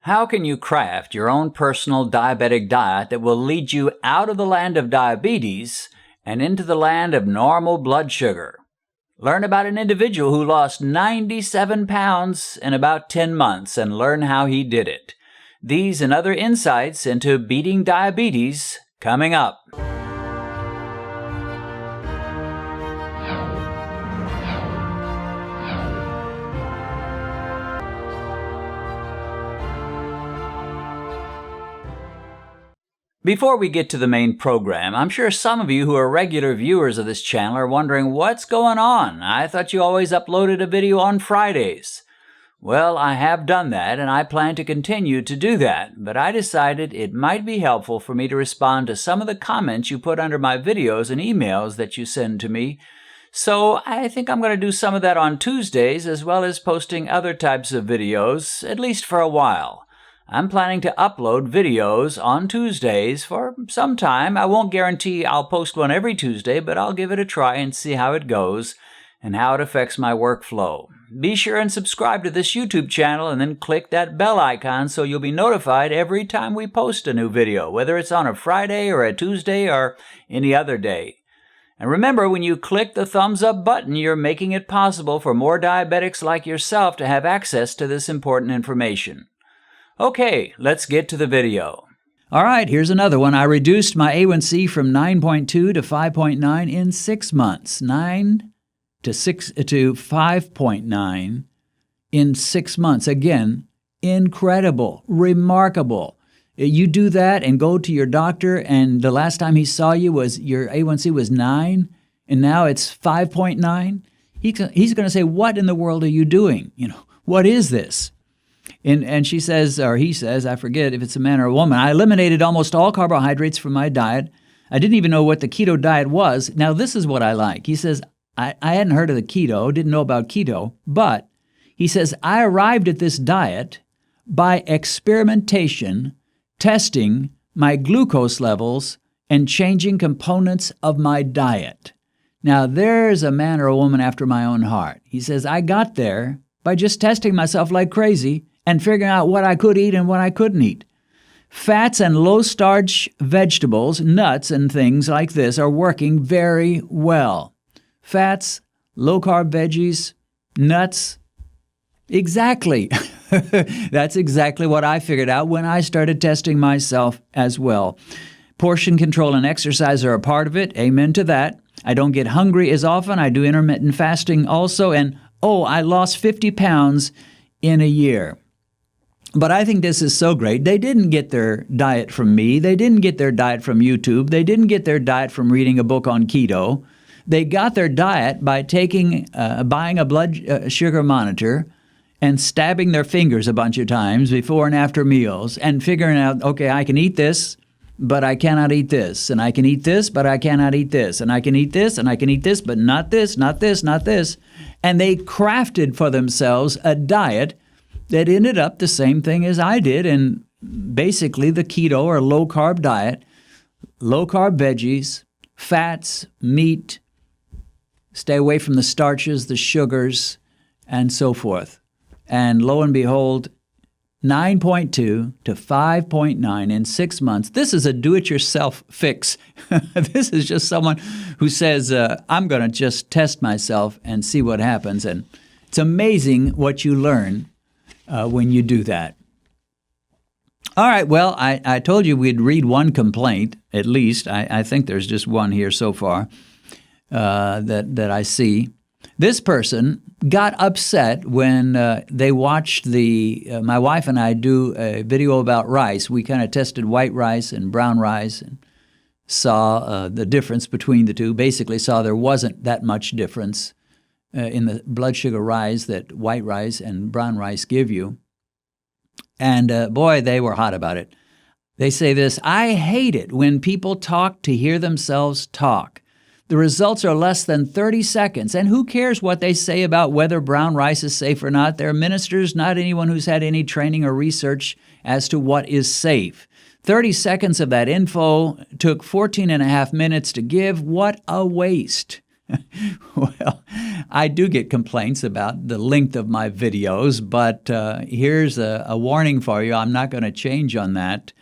How can you craft your own personal diabetic diet that will lead you out of the land of diabetes and into the land of normal blood sugar? Learn about an individual who lost 97 pounds in about 10 months and learn how he did it. These and other insights into beating diabetes coming up. Before we get to the main program, I'm sure some of you who are regular viewers of this channel are wondering what's going on. I thought you always uploaded a video on Fridays. Well, I have done that, and I plan to continue to do that, but I decided it might be helpful for me to respond to some of the comments you put under my videos and emails that you send to me. So I think I'm going to do some of that on Tuesdays, as well as posting other types of videos, at least for a while. I'm planning to upload videos on Tuesdays for some time. I won't guarantee I'll post one every Tuesday, but I'll give it a try and see how it goes and how it affects my workflow. Be sure and subscribe to this YouTube channel and then click that bell icon so you'll be notified every time we post a new video, whether it's on a Friday or a Tuesday or any other day. And remember, when you click the thumbs up button, you're making it possible for more diabetics like yourself to have access to this important information. Okay, let's get to the video. All right, here's another one. I reduced my A1C from 9.2 to 5.9 in 6 months. 9 to 5.9 in 6 months. Again, incredible, remarkable. You do that and go to your doctor, and the last time he saw you was your A1C was 9, and now it's 5.9. He's going to say, "What in the world are you doing? What is this?" And she says, or he says, I forget if it's a man or a woman, "I eliminated almost all carbohydrates from my diet. I didn't even know what the keto diet was." Now, this is what I like. He says, I hadn't heard of the keto, didn't know about keto, but he says, "I arrived at this diet by experimentation, testing my glucose levels and changing components of my diet." Now, there's a man or a woman after my own heart. He says, "I got there by just testing myself like crazy and figuring out what I could eat and what I couldn't eat. Fats and low-starch vegetables, nuts and things like this are working very well. Fats, low-carb veggies, nuts, exactly. That's exactly what I figured out when I started testing myself as well. Portion control and exercise are a part of it. Amen to that. I don't get hungry as often. I do intermittent fasting also. And, I lost 50 pounds in a year. But I think this is so great. They didn't get their diet from me. They didn't get their diet from YouTube. They didn't get their diet from reading a book on keto. They got their diet by buying a blood sugar monitor and stabbing their fingers a bunch of times before and after meals and figuring out, okay, I can eat this, but I cannot eat this. And I can eat this, but I cannot eat this. And I can eat this, and I can eat this, but not this, not this, not this. And they crafted for themselves a diet that ended up the same thing as I did, and basically the keto or low-carb diet, low-carb veggies, fats, meat, stay away from the starches, the sugars, and so forth. And lo and behold, 9.2 to 5.9 in 6 months. This is a do-it-yourself fix. This is just someone who says, I'm going to just test myself and see what happens. And it's amazing what you learn when you do that. All right, well, I told you we'd read one complaint, at least. I think there's just one here so far that I see. This person got upset when they watched my wife and I do a video about rice. We kind of tested white rice and brown rice and saw the difference between the two, basically saw there wasn't that much difference in the blood sugar rise that white rice and brown rice give you. And boy, they were hot about it. They say this, "I hate it when people talk to hear themselves talk. The results are less than 30 seconds, and who cares what they say about whether brown rice is safe or not? They're ministers, not anyone who's had any training or research as to what is safe. 30 seconds of that info took 14 and a half minutes to give. What a waste." Well, I do get complaints about the length of my videos, but here's a warning for you. I'm not going to change on that.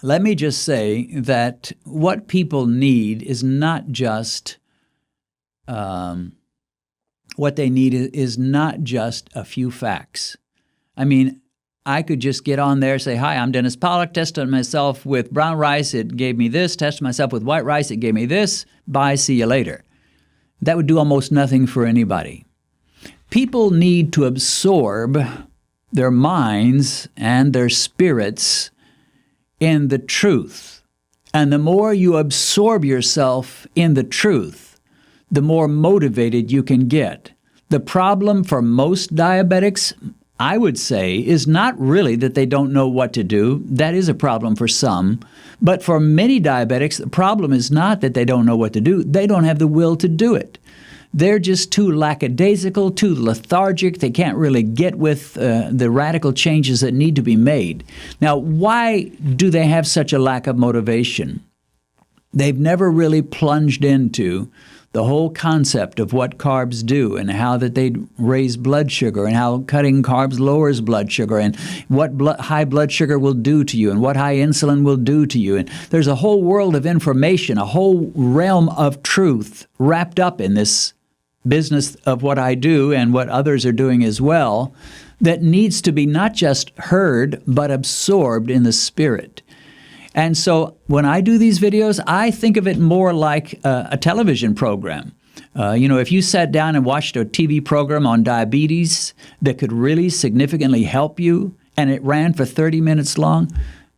Let me just say that what people need is not just, what they need is not just a few facts. I mean, I could just get on there and say, hi, I'm Dennis Pollock, tested myself with brown rice, it gave me this, tested myself with white rice, it gave me this, bye, see you later. That would do almost nothing for anybody. People need to absorb their minds and their spirits in the truth. And the more you absorb yourself in the truth, the more motivated you can get. The problem for most diabetics, I would say, is not really that they don't know what to do. That is a problem for some. But for many diabetics, the problem is not that they don't know what to do. They don't have the will to do it. They're just too lackadaisical, too lethargic. They can't really get with the radical changes that need to be made. Now, why do they have such a lack of motivation? They've never really plunged into the whole concept of what carbs do and how that they raise blood sugar and how cutting carbs lowers blood sugar and what high blood sugar will do to you and what high insulin will do to you. And there's a whole world of information, a whole realm of truth wrapped up in this business of what I do and what others are doing as well that needs to be not just heard but absorbed in the spirit. And so when I do these videos, I think of it more like a television program. If you sat down and watched a TV program on diabetes that could really significantly help you, and it ran for 30 minutes long,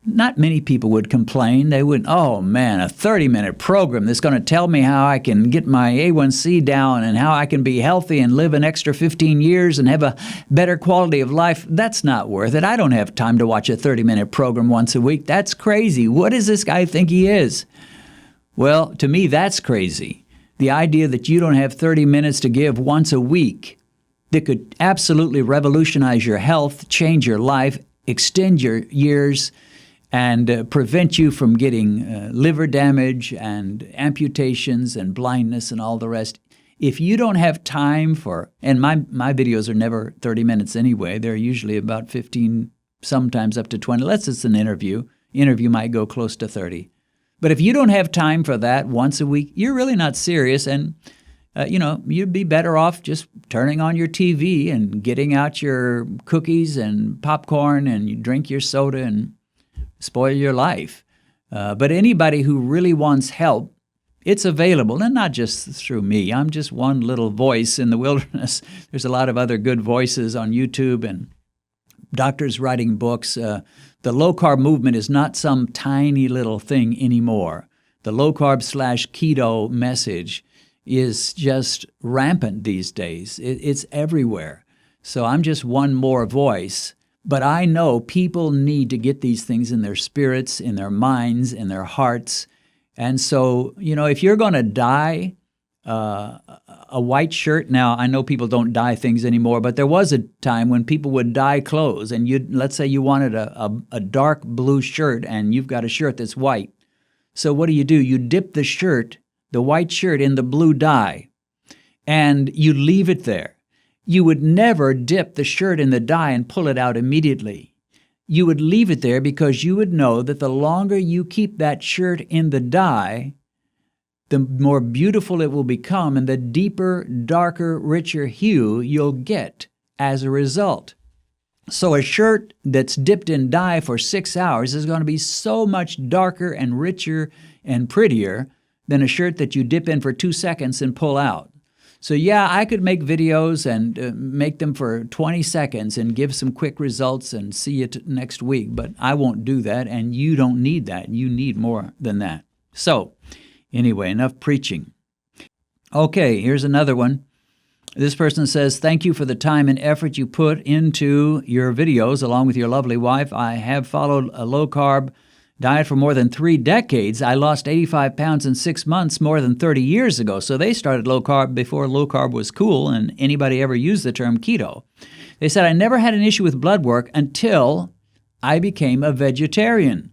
not many people would complain. They would, oh man, a 30-minute program that's going to tell me how I can get my A1C down and how I can be healthy and live an extra 15 years and have a better quality of life. That's not worth it. I don't have time to watch a 30-minute program once a week. That's crazy. What does this guy think he is? Well, to me, that's crazy. The idea that you don't have 30 minutes to give once a week that could absolutely revolutionize your health, change your life, extend your years, and prevent you from getting liver damage and amputations and blindness and all the rest. If you don't have time for, and my videos are never 30 minutes anyway, they're usually about 15, sometimes up to 20. Unless it's an interview. Interview might go close to 30. But if you don't have time for that once a week, you're really not serious. And, you'd be better off just turning on your TV and getting out your cookies and popcorn and you drink your soda and spoil your life. But anybody who really wants help, it's available, and not just through me. I'm just one little voice in the wilderness. There's a lot of other good voices on YouTube and doctors writing books. The low-carb movement is not some tiny little thing anymore. The low-carb/keto message is just rampant these days. It's everywhere. So I'm just one more voice. But I know people need to get these things in their spirits, in their minds, in their hearts. And so, if you're going to dye a white shirt, now I know people don't dye things anymore, but there was a time when people would dye clothes. And let's say you wanted a dark blue shirt and you've got a shirt that's white. So what do? You dip the shirt, the white shirt, in the blue dye, and you leave it there. You would never dip the shirt in the dye and pull it out immediately. You would leave it there because you would know that the longer you keep that shirt in the dye, the more beautiful it will become and the deeper, darker, richer hue you'll get as a result. So a shirt that's dipped in dye for 6 hours is going to be so much darker and richer and prettier than a shirt that you dip in for 2 seconds and pull out. So yeah, I could make videos and make them for 20 seconds and give some quick results and see you next week, but I won't do that, and you don't need that. You need more than that. So anyway, enough preaching. Okay, here's another one. This person says, thank you for the time and effort you put into your videos along with your lovely wife. I have followed a low-carb diet for more than 3 decades. I lost 85 pounds in 6 months more than 30 years ago. So they started low carb before low carb was cool and anybody ever used the term keto. They said, I never had an issue with blood work until I became a vegetarian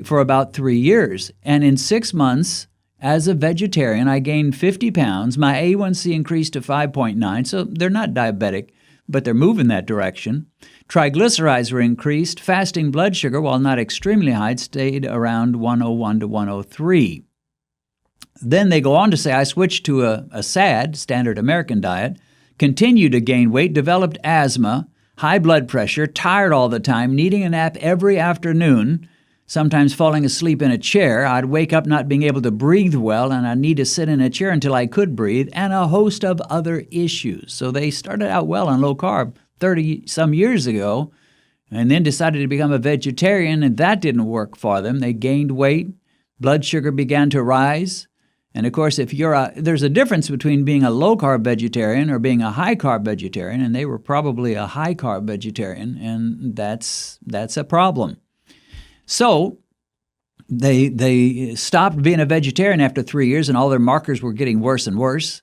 for about 3 years. And in 6 months, as a vegetarian, I gained 50 pounds. My A1C increased to 5.9, so they're not diabetic, but they're moving that direction. Triglycerides were increased. Fasting blood sugar, while not extremely high, stayed around 101 to 103. Then they go on to say, I switched to a SAD, Standard American Diet, continued to gain weight, developed asthma, high blood pressure, tired all the time, needing a nap every afternoon, sometimes falling asleep in a chair. I'd wake up not being able to breathe well, and I'd need to sit in a chair until I could breathe, and a host of other issues. So they started out well on low carb 30-some years ago, and then decided to become a vegetarian, and that didn't work for them. They gained weight, blood sugar began to rise. And of course, there's a difference between being a low-carb vegetarian or being a high-carb vegetarian, and they were probably a high-carb vegetarian, and that's a problem. So they stopped being a vegetarian after 3 years, and all their markers were getting worse and worse.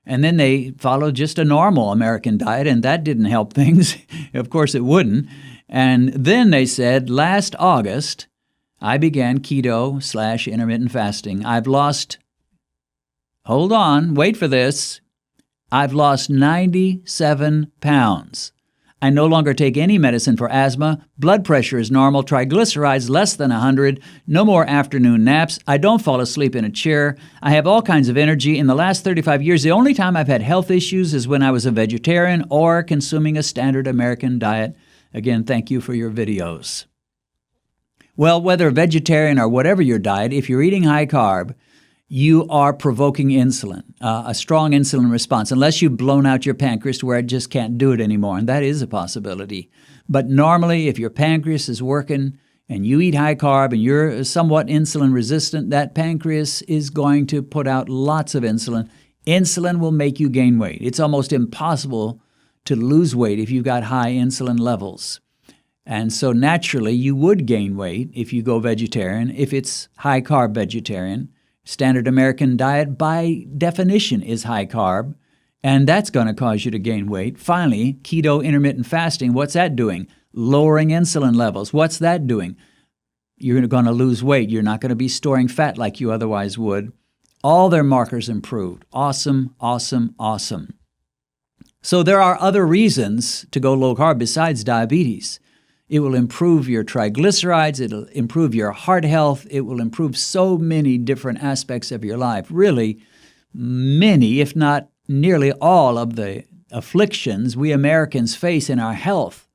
And then they followed just a normal American diet, and that didn't help things. Of course, it wouldn't. And then they said, last August, I began keto/intermittent fasting. I've lost... Hold on, wait for this. I've lost 97 pounds. I no longer take any medicine for asthma. Blood pressure is normal. Triglycerides less than 100. No more afternoon naps. I don't fall asleep in a chair. I have all kinds of energy. In the last 35 years, the only time I've had health issues is when I was a vegetarian or consuming a standard American diet. Again, thank you for your videos. Well, whether vegetarian or whatever your diet, if you're eating high carb, you are provoking insulin, a strong insulin response, unless you've blown out your pancreas to where it just can't do it anymore, and that is a possibility. But normally, if your pancreas is working and you eat high carb and you're somewhat insulin resistant, that pancreas is going to put out lots of insulin. Insulin will make you gain weight. It's almost impossible to lose weight if you've got high insulin levels. And so naturally, you would gain weight if you go vegetarian, if it's high carb vegetarian. Standard American diet, by definition, is high carb, and that's going to cause you to gain weight. Finally, keto intermittent fasting, what's that doing? Lowering insulin levels. What's that doing? You're going to lose weight. You're not going to be storing fat like you otherwise would. All their markers improved. Awesome, awesome, awesome. So there are other reasons to go low carb besides diabetes. It will improve your triglycerides. It'll improve your heart health. It will improve so many different aspects of your life. Really, many, if not nearly all of the afflictions we Americans face in our health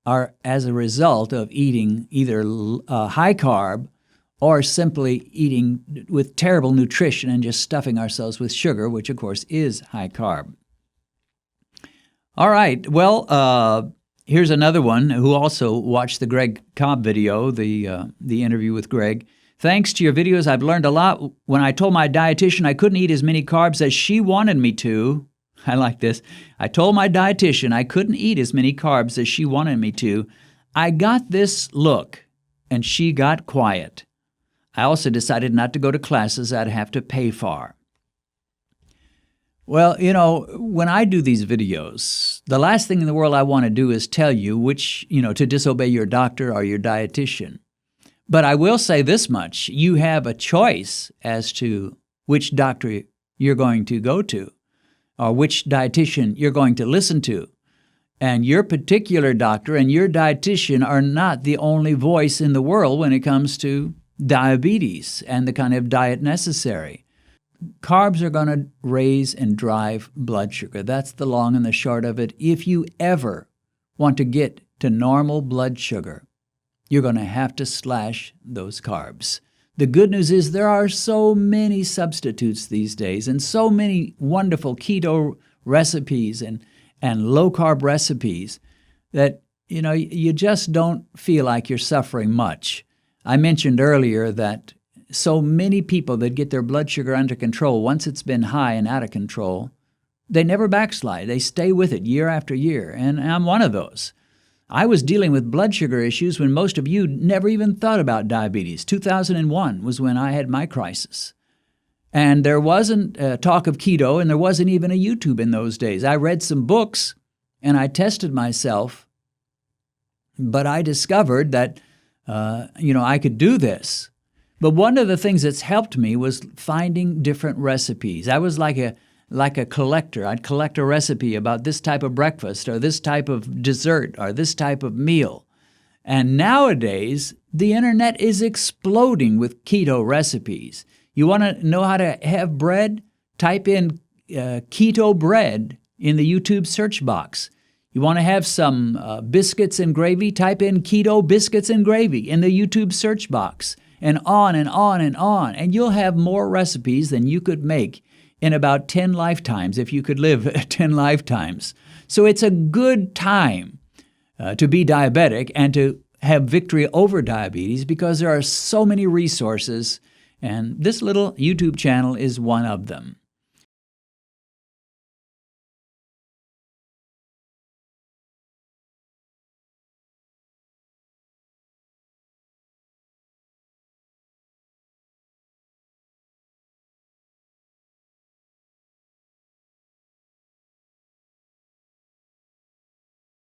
are as a result of eating either high carb or simply eating with terrible nutrition and just stuffing ourselves with sugar, which of course is high carb. All right, well, here's another one who also watched the Greg Cobb video, the interview with Greg. Thanks to your videos, I've learned a lot. When I told my dietitian I couldn't eat as many carbs as she wanted me to, I like this. I told my dietitian I couldn't eat as many carbs as she wanted me to. I got this look, and she got quiet. I also decided not to go to classes I'd have to pay for. Well, you know, when I do these videos, the last thing in the world I want to do is tell you to disobey your doctor or your dietitian. But I will say this much. You have a choice as to which doctor you're going to go to or which dietitian you're going to listen to. And your particular doctor and your dietitian are not the only voice in the world when it comes to diabetes and the kind of diet necessary. Carbs are going to raise and drive blood sugar. That's the long and the short of it. If you ever want to get to normal blood sugar, you're going to have to slash those carbs. The good news is there are so many substitutes these days and so many wonderful keto recipes and low-carb recipes that, you just don't feel like you're suffering much. I mentioned earlier that so many people that get their blood sugar under control, once it's been high and out of control, they never backslide. They stay with it year after year, and I'm one of those. I was dealing with blood sugar issues when most of you never even thought about diabetes. 2001 was when I had my crisis. And there wasn't talk of keto, and there wasn't even a YouTube in those days. I read some books, and I tested myself, but I discovered that, I could do this. But one of the things that's helped me was finding different recipes. I was like a collector. I'd collect a recipe about this type of breakfast or this type of dessert or this type of meal. And nowadays, the internet is exploding with keto recipes. You want to know how to have bread? Type in keto bread in the YouTube search box. You want to have some biscuits and gravy? Type in keto biscuits and gravy in the YouTube search box. And on and on and on. And you'll have more recipes than you could make in about 10 lifetimes if you could live 10 lifetimes. So it's a good time to be diabetic and to have victory over diabetes because there are so many resources, and this little YouTube channel is one of them.